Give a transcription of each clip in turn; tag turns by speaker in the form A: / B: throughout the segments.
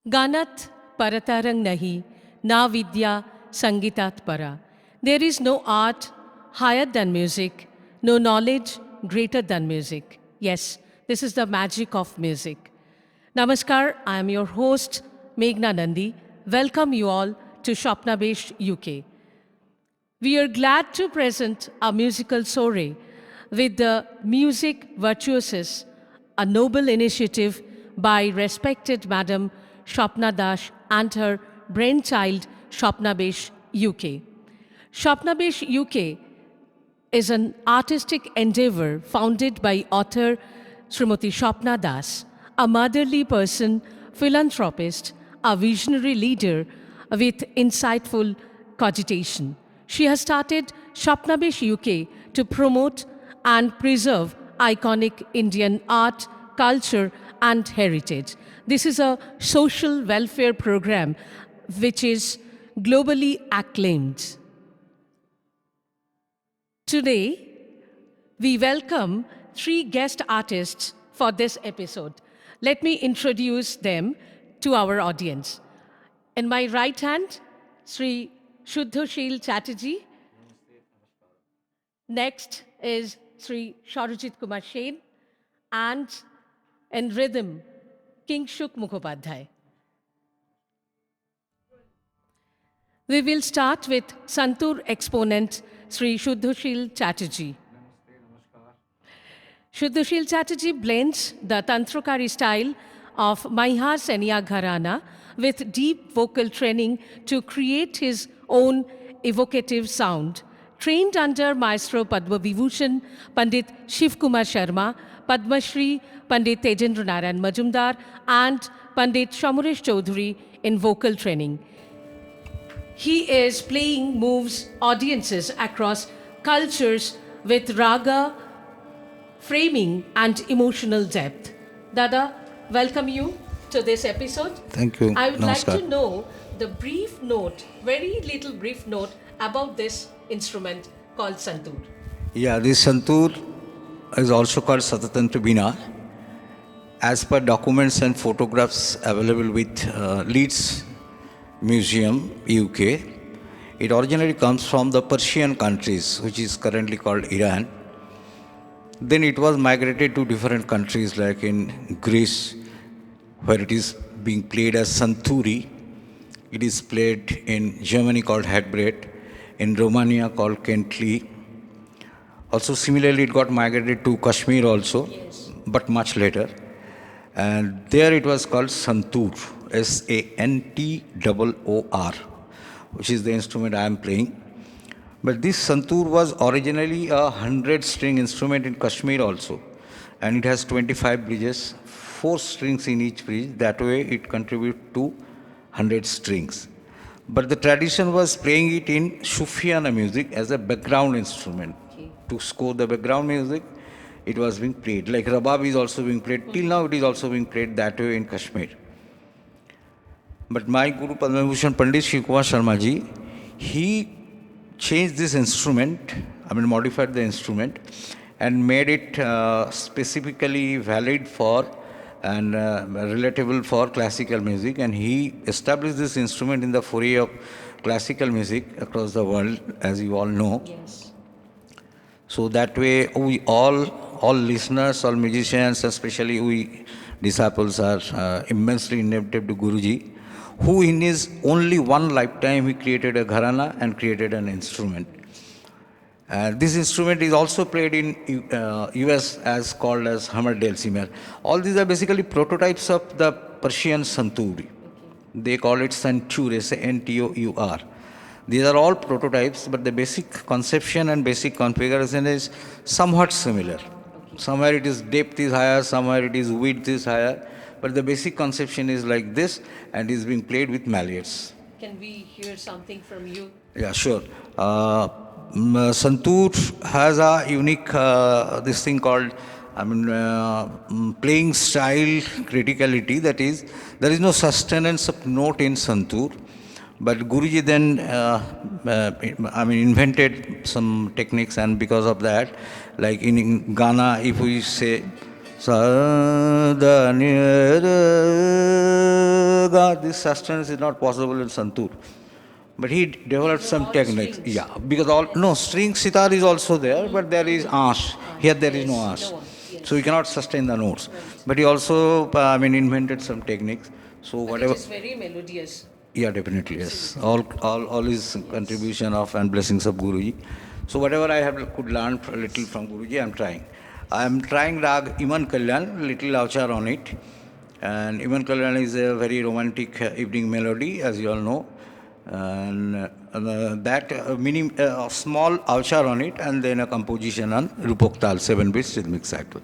A: Ganat paratarang nahi, na vidya sangitat para. There is no art higher than music, no knowledge greater than music. Yes, this is the magic of music. Namaskar, I am your host, Meghna Nandi. Welcome you all to Swapnabesh UK. We are glad to present a musical soiree with the Music Virtuosos, a noble initiative by respected Madam Swapna Dash and her brainchild Swapnabesh UK. Swapnabesh UK is an artistic endeavor founded by author Srimati Swapna Das, a motherly person, philanthropist, a visionary leader with insightful cogitation. She has started Swapnabesh UK to promote and preserve iconic Indian art, culture, and heritage. This is a social welfare program which is globally acclaimed. Today, we welcome three guest artists for this episode. Let me introduce them to our audience. In my right hand, Sri Shuddhashil Chatterjee. Next is Sri Sharojit Kumar Sen, and in rhythm, Kingshuk Mukhopadhyay. We will start with Santoor exponent Sri Shuddhashil Chatterjee. Shuddhashil Chatterjee blends the Tantrakari style of Maihar Senia Gharana with deep vocal training to create his own evocative sound. Trained under Maestro Padma Vibhushan Pandit Shiv Kumar Sharma, Padma Shri Pandit Tejendra Narayan Majumdar, and Pandit Shamuresh Chaudhary in vocal training. He is playing moves audiences across cultures with raga, framing, and emotional depth. Dada, welcome you to this episode.
B: Thank you.
A: I would
B: Namaskar.
A: like to know the brief note, very little brief note about this instrument called Santoor.
B: Yeah, this Santoor is also called Satatantra Bina. As per documents and photographs available with Leeds Museum, UK, it originally comes from the Persian countries, which is currently called Iran. Then it was migrated to different countries like in Greece, where it is being played as Santuri. It is played in Germany called Hadbret, in Romania called Kentli. Also similarly it got migrated to Kashmir also, but much later. And there it was called Santoor, Santoor, which is the instrument I am playing. But this Santoor was originally a 100-string instrument in Kashmir also. And it has 25 bridges, 4 strings in each bridge. That way it contributes to 100 strings. But the tradition was playing it in Sufiana music as a background instrument. Okay. To score the background music, it was being played. Like Rabab is also being played. Till now it is also being played that way in Kashmir. But my Guru Padma Vibhushan Pandit Shiv Kumar Sharma ji, he changed this instrument, modified the instrument and made it specifically valid for and relatable for classical music. And he established this instrument in the foray of classical music across the world, as you all know.
A: Yes.
B: So that way, we all listeners, all musicians, especially we disciples, are immensely indebted to Guruji, who in his only one lifetime he created a gharana and created an instrument. This instrument is also played in US as called as hammer dulcimer. All these are basically prototypes of the Persian santoor. Okay. They call it santoor, Santour. These are all prototypes, but the basic conception and basic configuration is somewhat similar. Okay. Somewhere it is depth is higher, somewhere it is width is higher, but the basic conception is like this and is being played with mallets.
A: Can we hear something from you?
B: Yeah, sure. Santoor has a unique this thing called playing style criticality. That is, there is no sustenance of note in Santoor, but Guruji then invented some techniques, and because of that, like in Ghana, if we say Sa da ni ra ga. This sustenance is not possible in Santoor. But he developed some techniques. Yeah, because all no string sitar is also there, but there is ash. Here there is no ash, so you cannot sustain the notes. But he also, invented some techniques. So whatever.
A: It is very melodious.
B: Yeah, definitely yes. All his contribution of and blessings of Guruji. So whatever I have could learn a little from Guruji, I'm trying. I'm trying rag Iman Kalyan, little avchar on it, and Iman Kalyan is a very romantic evening melody, as you all know, and that small avchar on it, and then a composition on Rupok Tal, 7 bits rhythmic cycle.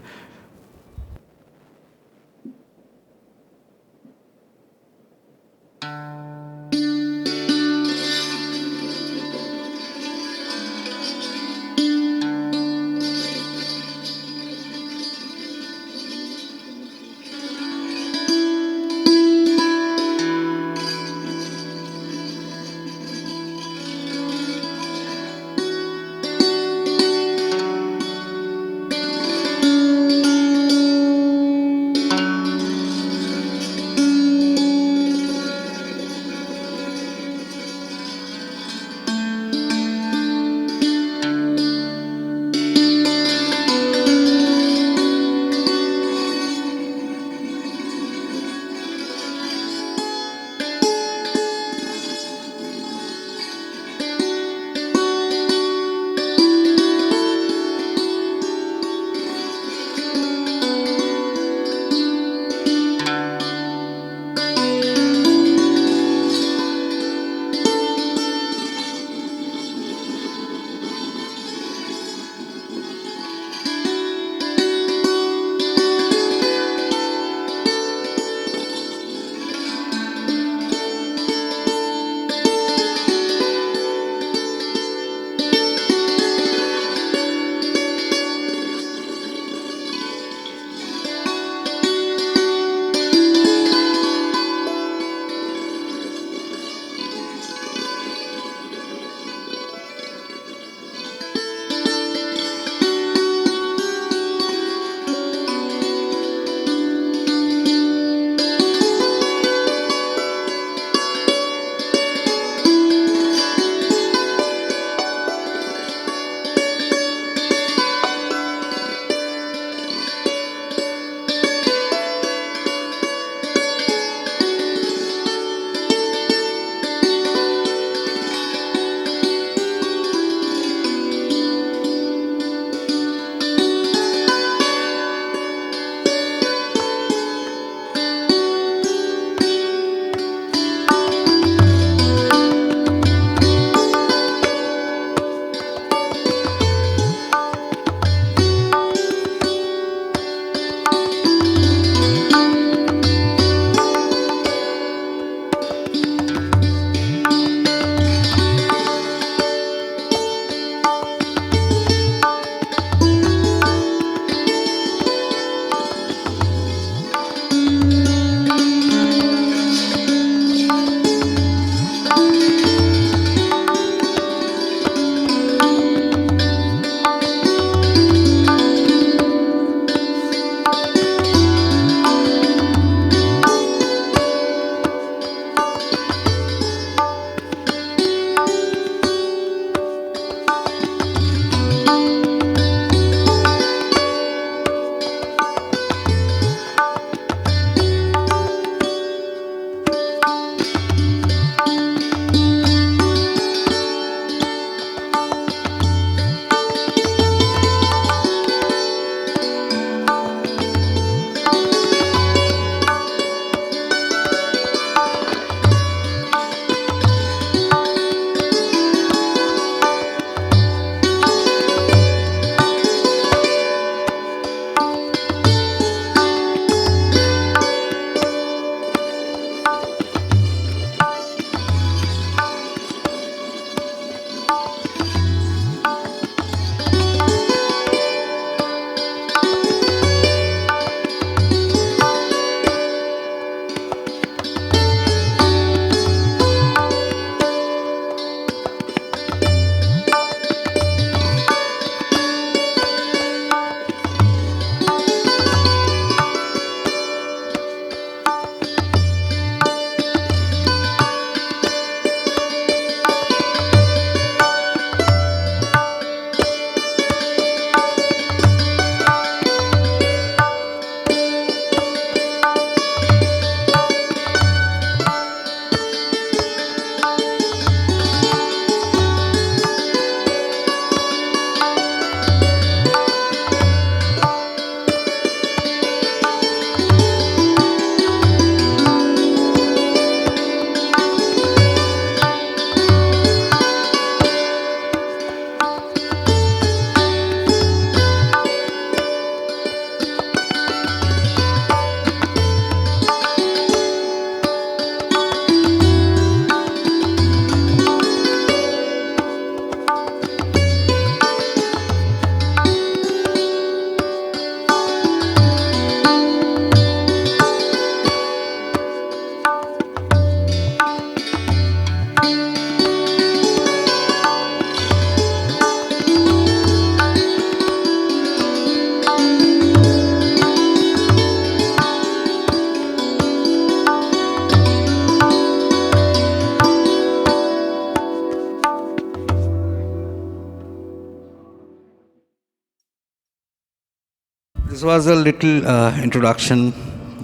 B: This was a little introduction.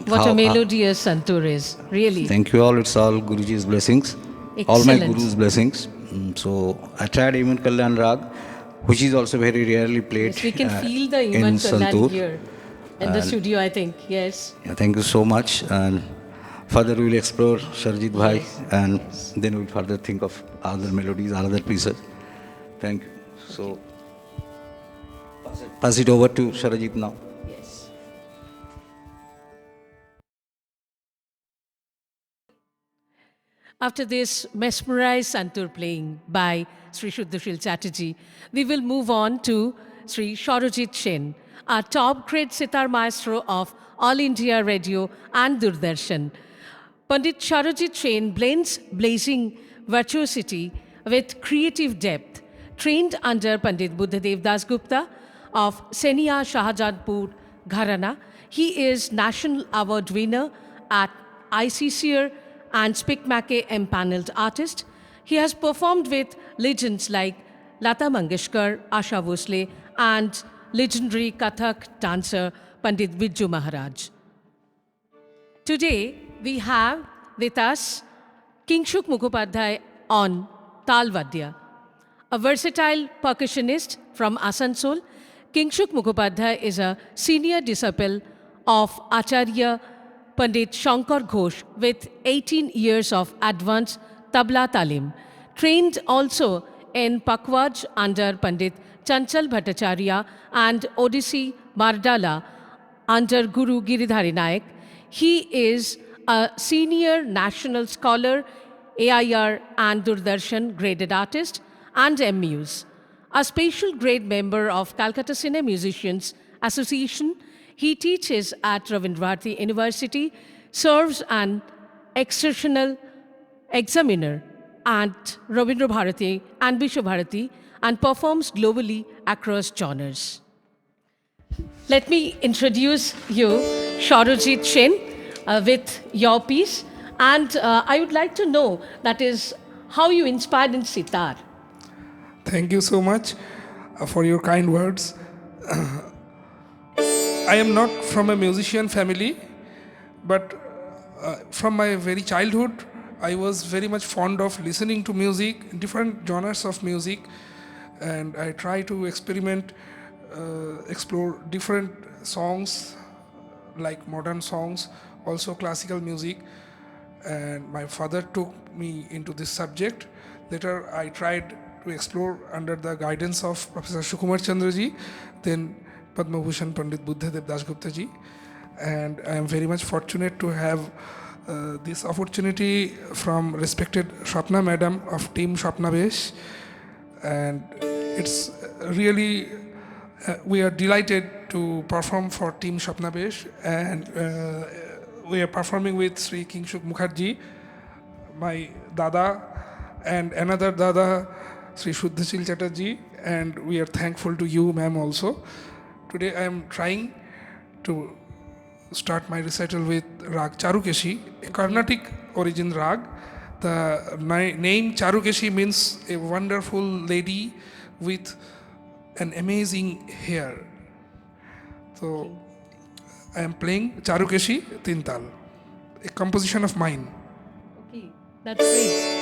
A: What a melodious Santoor is, really.
B: Thank you all. It's all Guruji's blessings. All my
A: Excellent.
B: Guru's blessings. So I tried even Kalyan Rag, which is also very rarely played
A: Yes, we can feel the
B: in
A: Iman Kalyan
B: Santoor.
A: here in the studio, I think. Yes.
B: Yeah, thank you so much. And further we will explore Sharjit Bhai,
A: Yes,
B: and then we will further think of other melodies, other pieces. Thank you. So pass it over to Sharjit now.
A: Yes. After this mesmerized Santoor playing by Sri Shuddhashil Chatterjee, we will move on to Sri Shorojit Sen, our top-grade sitar maestro of All India Radio and Doordarshan. Pandit Shorojit Sen blends blazing virtuosity with creative depth. Trained under Pandit Buddhadev Das Gupta of Senia Shahjahanpur Gharana, he is National Award winner at ICCR and Spick-Mackey empaneled artist. He has performed with legends like Lata Mangeshkar, Asha Bhosle, and legendary Kathak dancer Pandit Bijju Maharaj. Today, we have with us Kingshuk Mukhopadhyay on Tal Vadya. A versatile percussionist from Asansol, Kingshuk Mukhopadhyay is a senior disciple of Acharya Pandit Shankar Ghosh with 18 years of advanced tabla talim. Trained also in Pakwaj under Pandit Chanchal Bhattacharya and Odissi Mardala under Guru Giridhari Nayak. He is a senior national scholar, AIR and Doordarshan graded artist, and MUs. A special grade member of Calcutta Cine Musicians Association, he teaches at Ravindra University, serves an exceptional examiner at Ravindra Bharati and Vishwa Bharati, and performs globally across genres. Let me introduce you, Shorojit Sen, with your piece. And I would like to know, that is, how you inspired in sitar.
C: Thank you so much for your kind words. I am not from a musician family, but from my very childhood, I was very much fond of listening to music, different genres of music, and I try to experiment, explore different songs, like modern songs, also classical music. And my father took me into this subject. Later, I tried to explore under the guidance of Professor Sukumar Chandraji, then Padma Bhushan Pandit Buddhadev Das Gupta ji. And I am very much fortunate to have this opportunity from respected Swapna Madam of Team Swapnabesh. And it's really, we are delighted to perform for Team Swapnabesh. And we are performing with Sri Kingshuk Mukherjee, my Dada, and another Dada, Sri Shuddhashil Chatterjee, and we are thankful to you, ma'am, also. Today I am trying to start my recital with Rag Charukeshi, a Carnatic origin rag. The name Charukeshi means a wonderful lady with an amazing hair. So I am playing Charukeshi Tintal, a composition of mine.
A: Okay, that's great.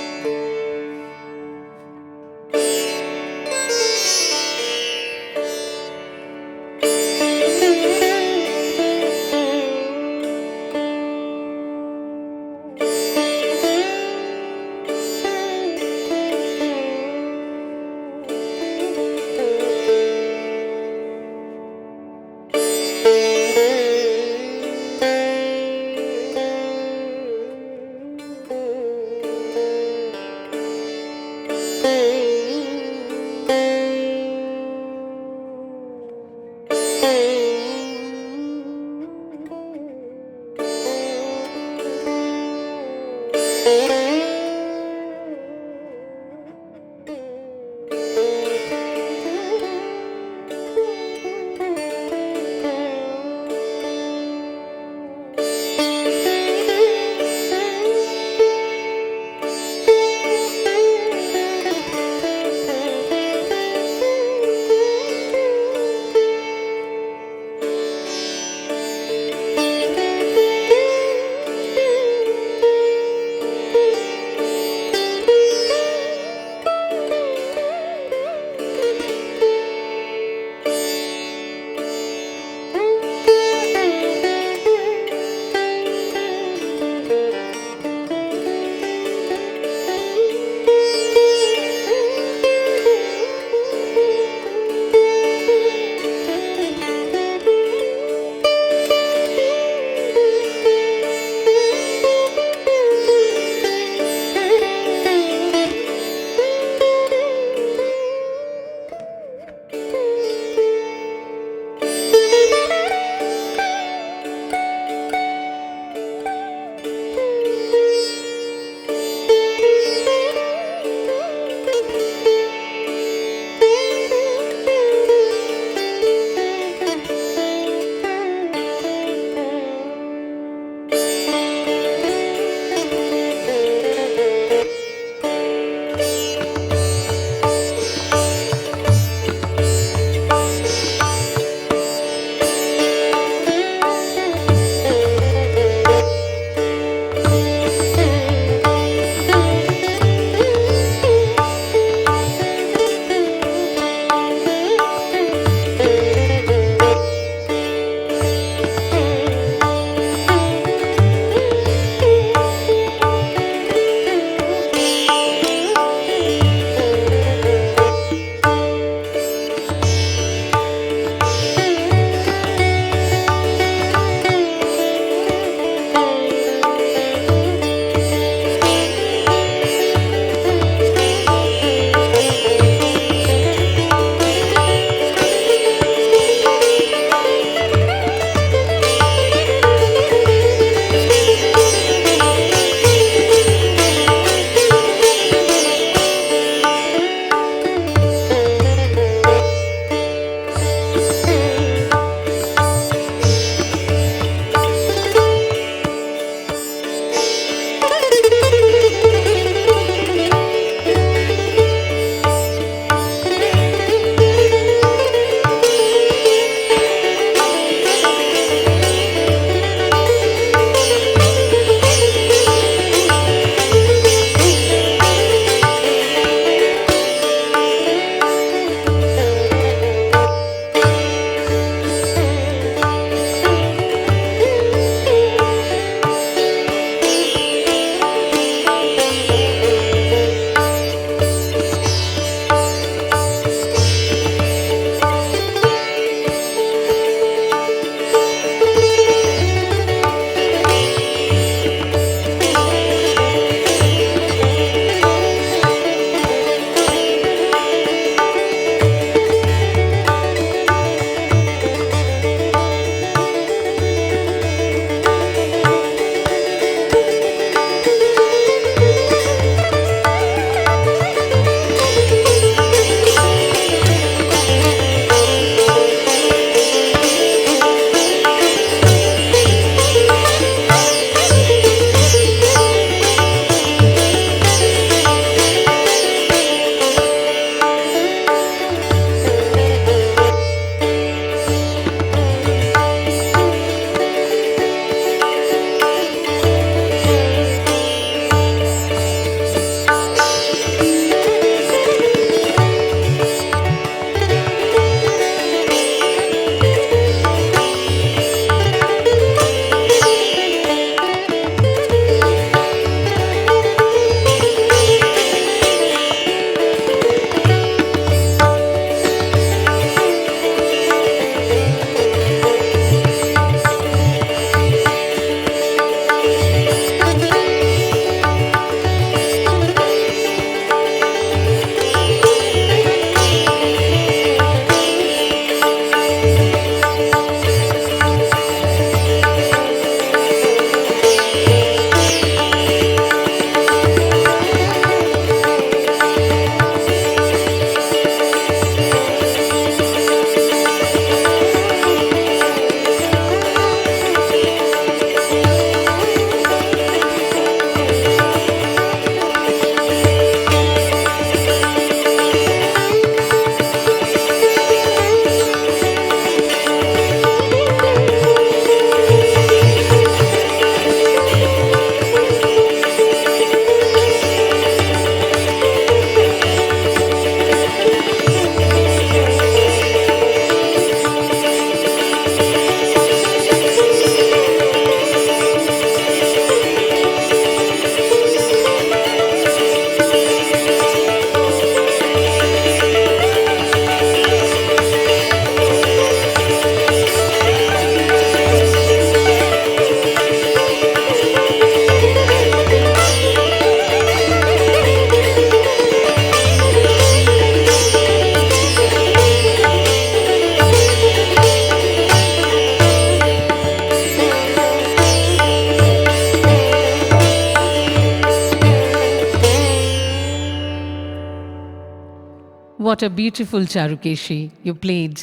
A: What a beautiful Charukeshi you played.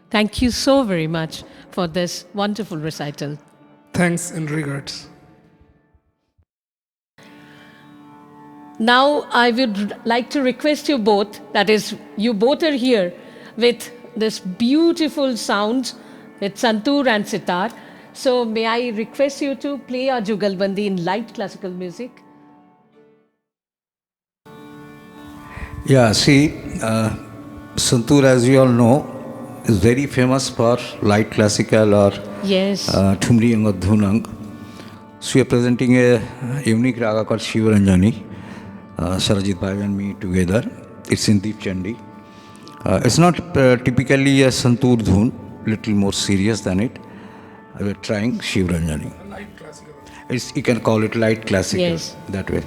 A: Thank you so very much for this wonderful recital.
C: Thanks and regards.
A: Now, I would like to request you both, that is, you both are here with this beautiful sounds with Santoor and Sitar. So, may I request you to play our Jugalbandi in light classical music?
B: Yeah, see, Santoor, as you all know, is very famous for light classical or
A: Yes.
B: Thumriyang or Dhunang. So we are presenting a unique raga called Shivaranjani, Sarajit Bhai and me together. It's in Deep Chandi. It's not typically a Santoor Dhun, little more serious than it. We are trying Shivaranjani.
C: Light classical.
B: You can call it light classical,
A: Yes.
B: that way.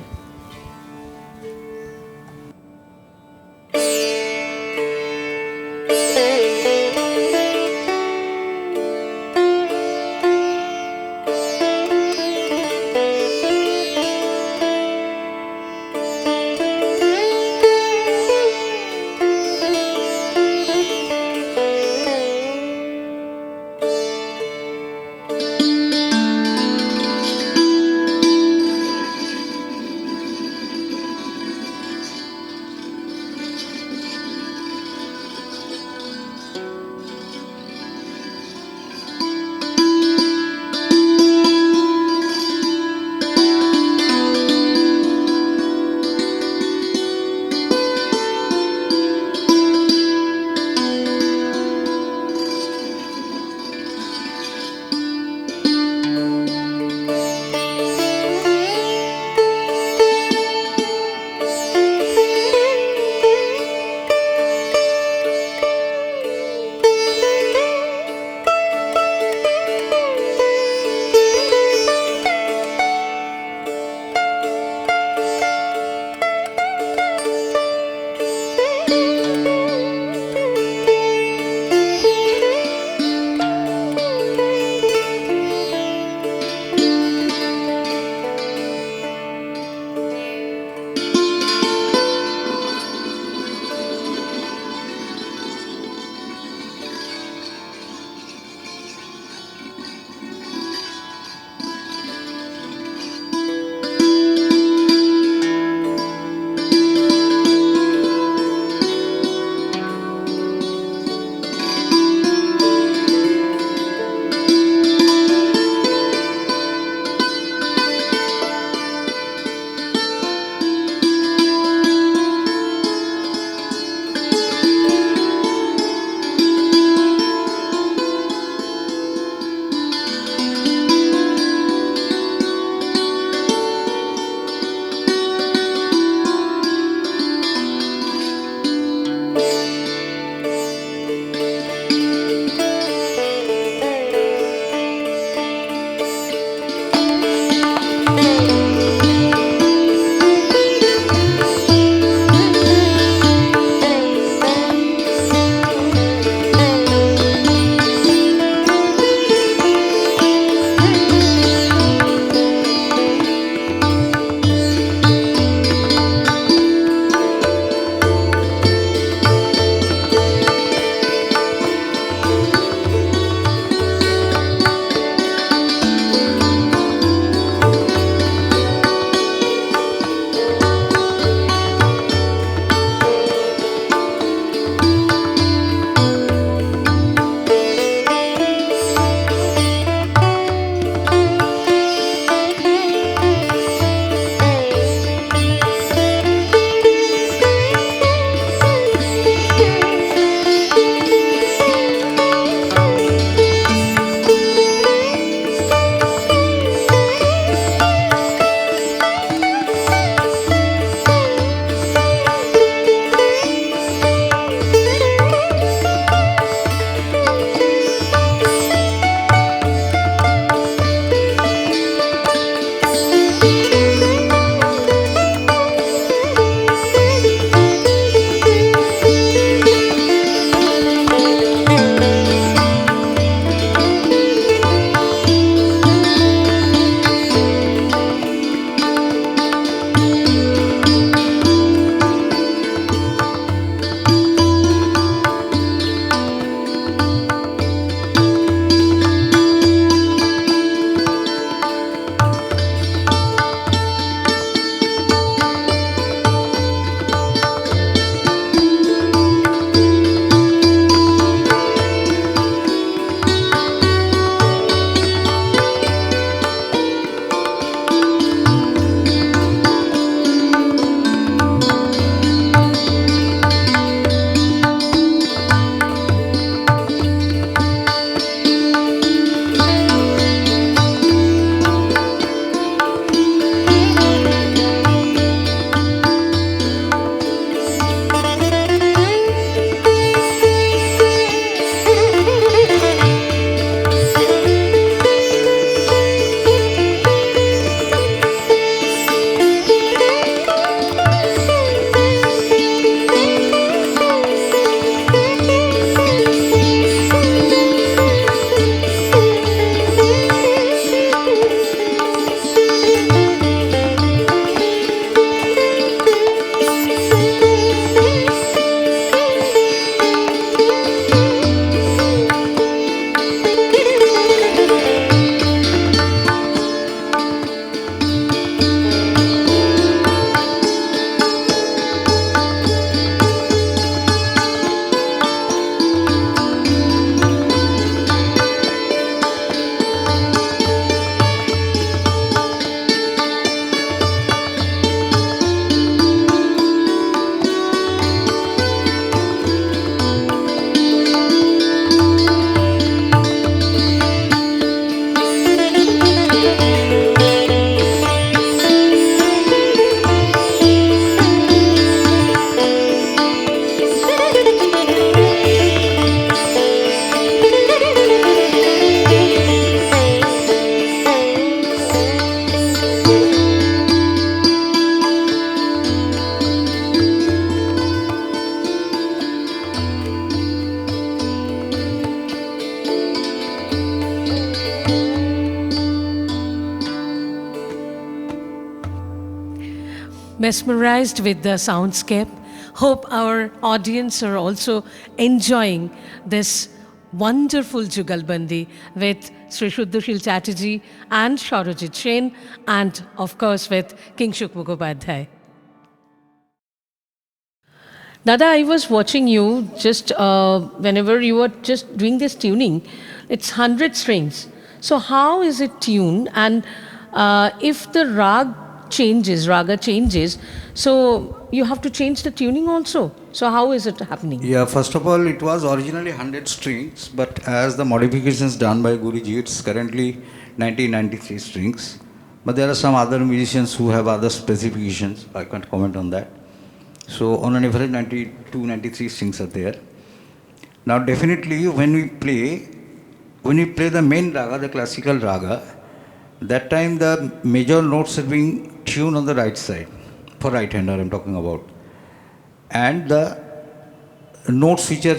A: mesmerized with the soundscape. Hope our audience are also enjoying this wonderful Jugalbandi with Sri Shuddhashil Chatterjee and Shaurajit Sen, and of course with Kingshuk Mukhopadhyay. Dada, I was watching you just whenever you were just doing this tuning. It's 100 strings. So how is it tuned? And if the raga changes, so you have to change the tuning also. So how is it happening?
B: Yeah, first of all, it was originally 100 strings, but as the modifications done by Guruji, it's currently 1993 strings. But there are some other musicians who have other specifications. I can't comment on that. So on an average, 92, 93 strings are there. Now definitely when we play the main raga, the classical raga, that time the major notes are being tuned on the right side, for right hander I'm talking about. And the notes which are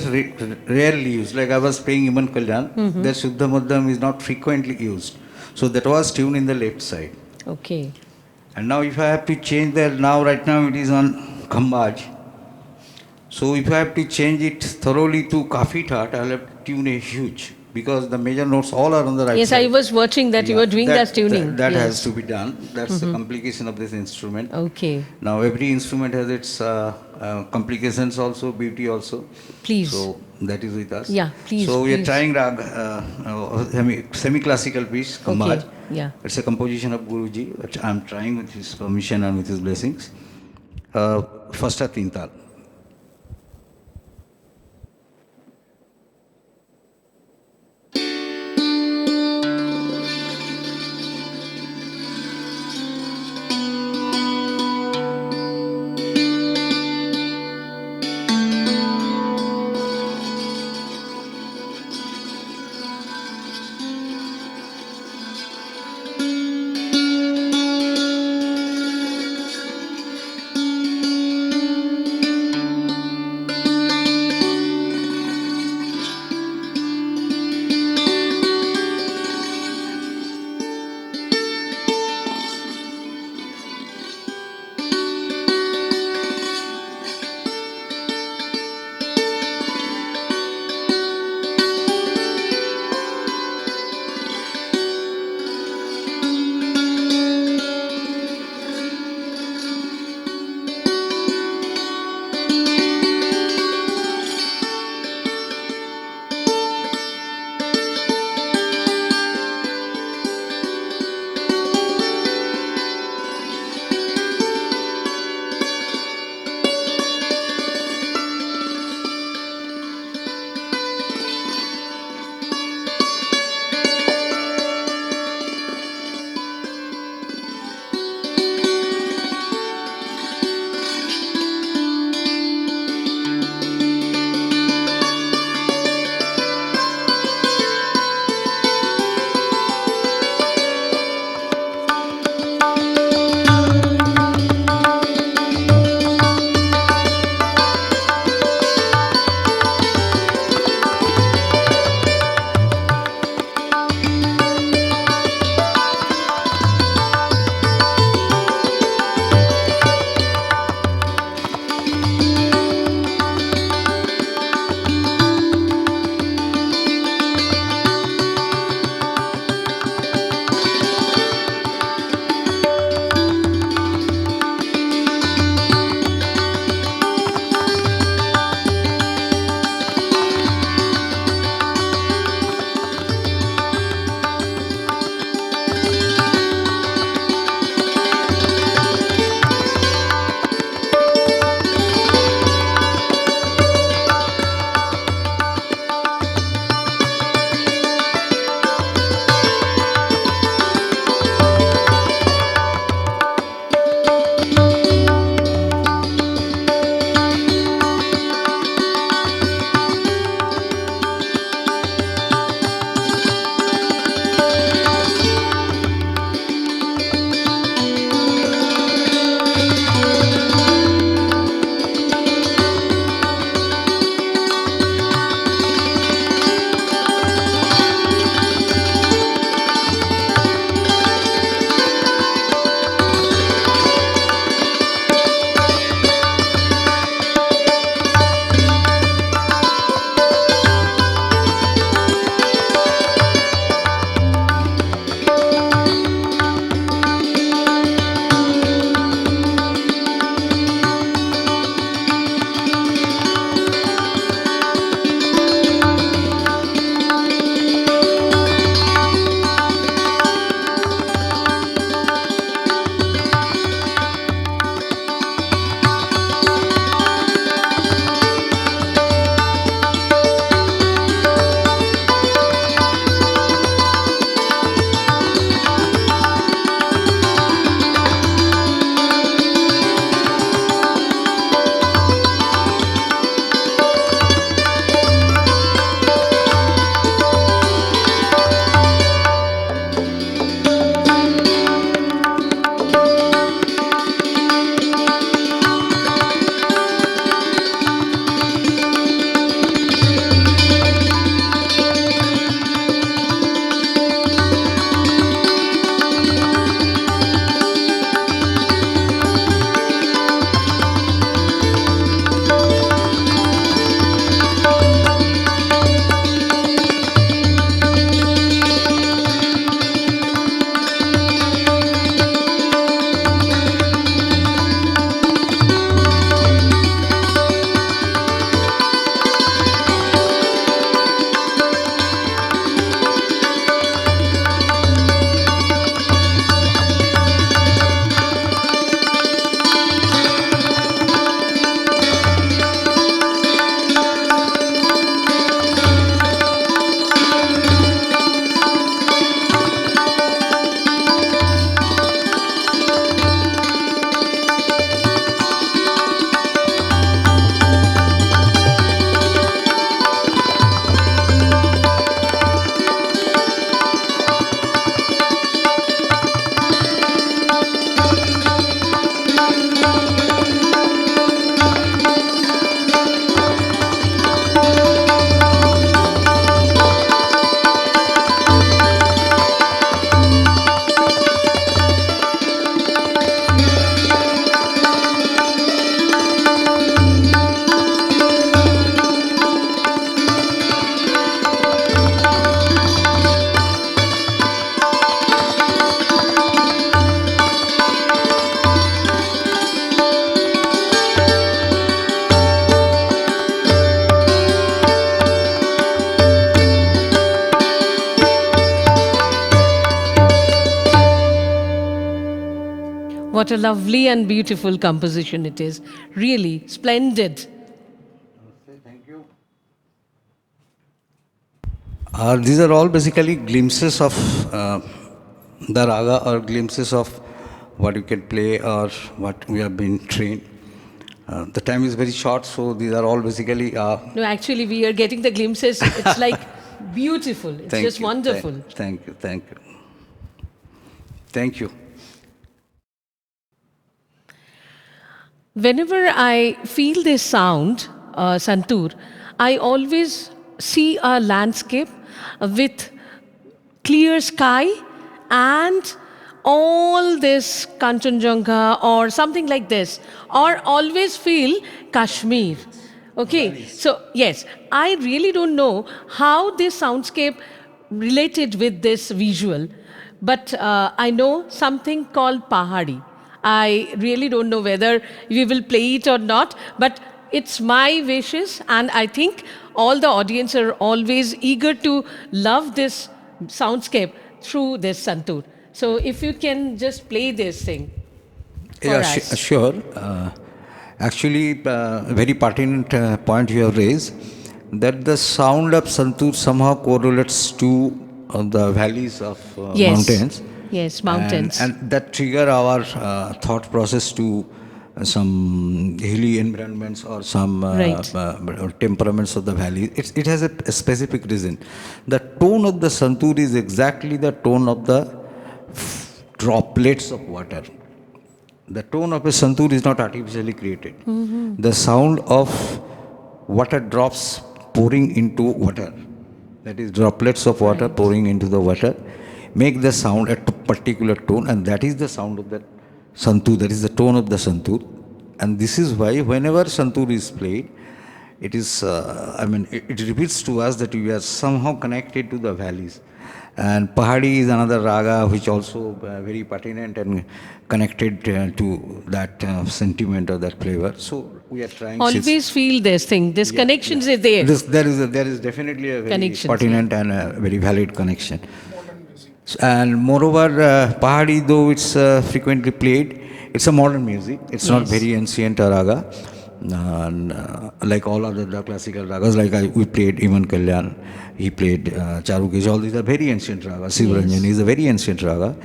B: rarely used, like I was playing Iman Kalyan, the Shuddha Madhyam is not frequently used. So that was tuned in the left side.
A: Okay.
B: And now if I have to change that, right now it is on Khambaj. So if I have to change it thoroughly to Kafi Tat, I'll have to tune a huge, because the major notes all are on the right
A: Yes,
B: side.
A: I was watching that you were doing that tuning.
B: That
A: Yes.
B: has to be done. That's the complication of this instrument.
A: Okay.
B: Now every instrument has its complications also, beauty also.
A: Please.
B: So that is with us.
A: Yeah, please,
B: So we are
A: please.
B: trying semi-classical piece, Khambaj.
A: Okay. Yeah.
B: It's a composition of Guruji, which I'm trying with his permission and with his blessings. First at Tintal.
A: what a lovely and beautiful composition it is. Really splendid.
B: Thank you. These are all basically glimpses of the raga, or glimpses of what you can play or what we have been trained. The time is very short, so these are all basically.
A: No, actually, we are getting the glimpses. It's like beautiful. It's
B: Thank
A: just
B: you.
A: wonderful.
B: Thank you. Thank you. Thank you.
A: Whenever I feel this sound, Santoor, I always see a landscape with clear sky and all this Kanchenjunga or something like this, or always feel Kashmir. Okay, so yes, I really don't know how this soundscape related with this visual, but I know something called Pahari. I really don't know whether we will play it or not, but it's my wishes, and I think all the audience are always eager to love this soundscape through this Santoor. So if you can just play this thing for
B: Yeah,
A: us.
B: sure. Actually, very pertinent point you have raised, that the sound of Santoor somehow correlates to the valleys of
A: Yes,
B: mountains,
A: yes, mountains.
B: and that trigger our thought process to some hilly environments or some
A: Right.
B: temperaments of the valley. It has a specific reason. The tone of the Santoor is exactly the tone of the droplets of water. The tone of a santoor is not artificially created. The sound of water drops pouring into water, that is droplets of water
A: Right.
B: pouring into the water, make the sound at a particular tone, and that is the sound of that santoor, that is the tone of the santoor. And this is why whenever santoor is played, it is, it repeats to us that we are somehow connected to the valleys. And Pahari is another raga which also very pertinent and connected to that sentiment or that flavor. So we are trying.
A: Always feel this thing. This connections is there.
B: There is definitely a very
A: Connections,
B: pertinent and a very valid connection. And moreover, Pahari, though it's frequently played, it's a modern music. It's not
A: Yes.
B: very ancient raga. And, like all other the classical ragas, like we played Iman Kalyan, he played Charukesh, all these are very ancient ragas. Sivaranjani is a very ancient raga.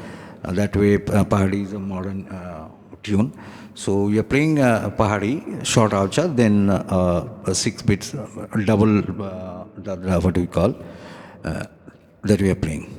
B: That way, Pahari is a modern tune. So we are playing Pahari, short avcha, then 6 bits, double, what do we call, that we are playing.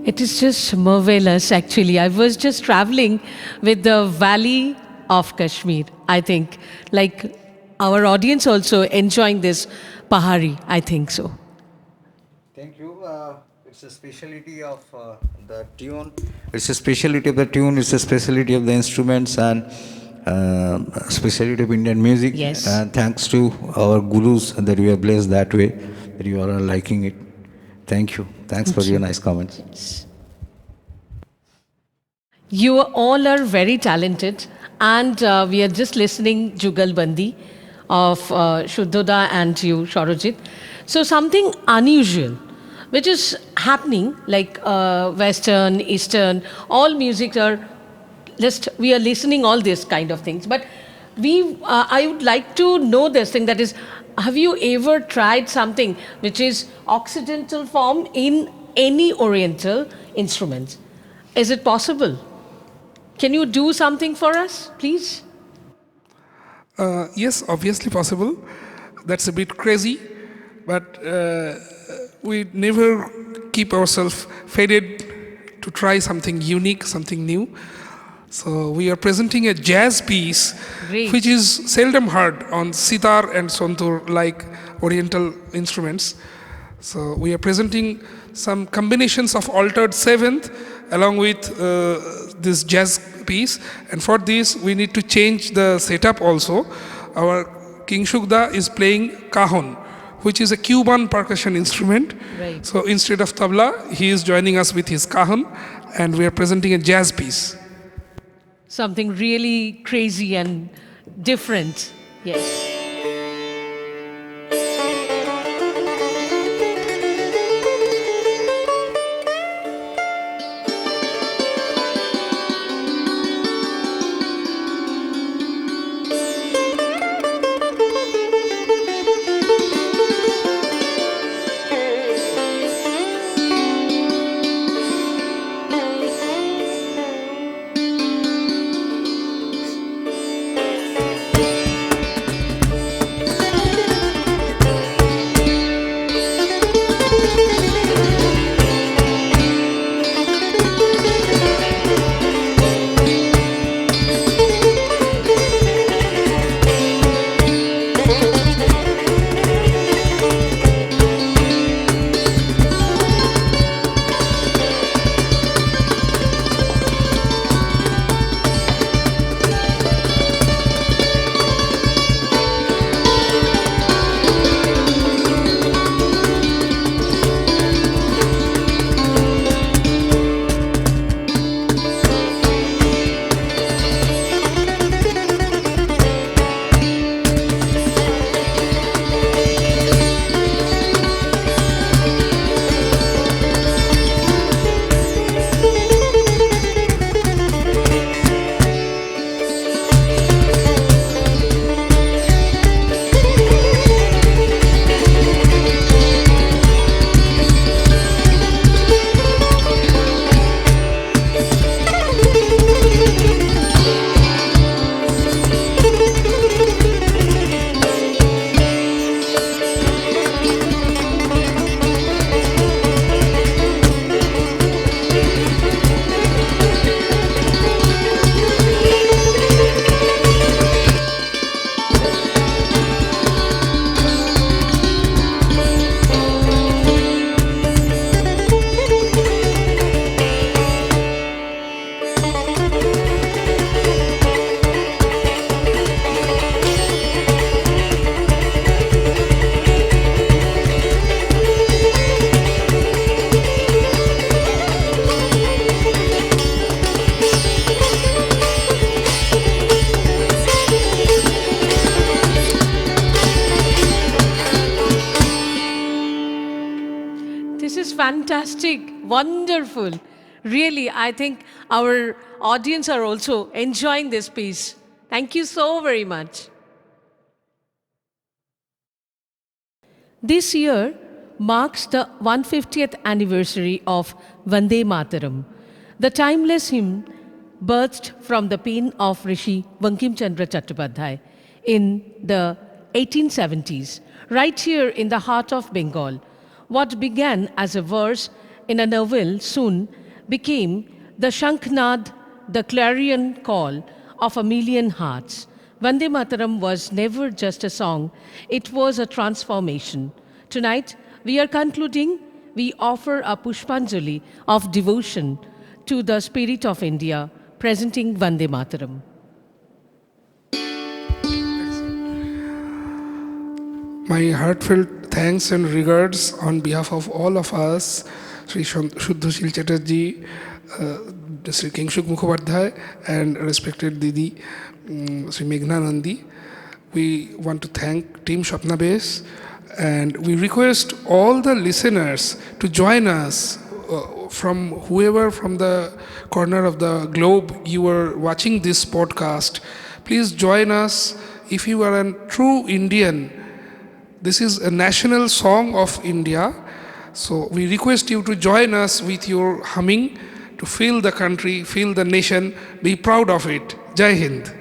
A: It is just marvelous, actually. I was just traveling with the valley of Kashmir, I think. Like our audience also enjoying this Pahari, I think so.
B: Thank you. It's a specialty of the tune. It's a specialty of the tune. It's a specialty of the instruments and specialty of Indian music.
A: Yes.
B: And thanks to our gurus that we are blessed that way, that you are all liking it. Thank you. Thanks for your nice comments.
A: You all are very talented, and we are just listening Jugalbandi of Shuddhoda and you, Sharojit. So something unusual, which is happening, like Western, Eastern, all music are just we are listening all these kind of things. But I would like to know this thing, that is, have you ever tried something which is Occidental form in any Oriental instruments? Is it possible? Can you do something for us, please?
C: Yes, obviously possible. That's a bit crazy, but we never keep ourselves faded to try something unique, something new. So we are presenting a jazz piece,
A: Great.
C: which is seldom heard on sitar and santoor like Oriental instruments. So we are presenting some combinations of altered seventh along with this jazz piece, and for this we need to change the setup also. Our King Shugda is playing cajon, which is a Cuban percussion instrument.
A: Right.
C: So instead of tabla, he is joining us with his cajon, and we are presenting a jazz piece.
A: Something really crazy and different. Yes. Fantastic, wonderful. Really, I think our audience are also enjoying this piece. Thank you so very much. This year marks the 150th anniversary of Vande Mataram, the timeless hymn birthed from the pen of Rishi Bankim Chandra Chattopadhyay in the 1870s, right here in the heart of Bengal. What began as a verse in a novel soon became the Shankhnad, the clarion call of a million hearts. Vande Mataram was never just a song, it was a transformation. Tonight, we are concluding, we offer a Pushpanjali of devotion to the spirit of India, presenting Vande Mataram.
C: My heartfelt thanks and regards on behalf of all of us, Sri Shuddhashil Chatterjee, Sri Kingshuk Mukhopadhyay, and respected Didi, Sri Meghna Nandi. We want to thank Team Swapnabesh, and we request all the listeners to join us from whoever from the corner of the globe you are watching this podcast. Please join us. If you are a true Indian, this is a national song of India. So we request you to join us with your humming to feel the country, feel the nation, be proud of it. Jai Hind.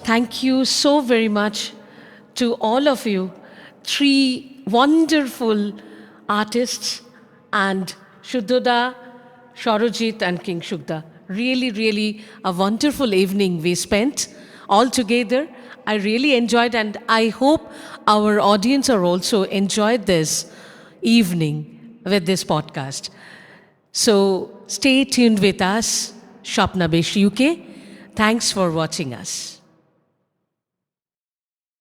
A: Thank you so very much to all of you, three wonderful artists, and Shuddhoda, Sharojit, and King Shukda. Really, really a wonderful evening we spent all together. I really enjoyed, and I hope our audience are also enjoyed this evening with this podcast. So stay tuned with us, Swapnabesh UK. Thanks for watching us.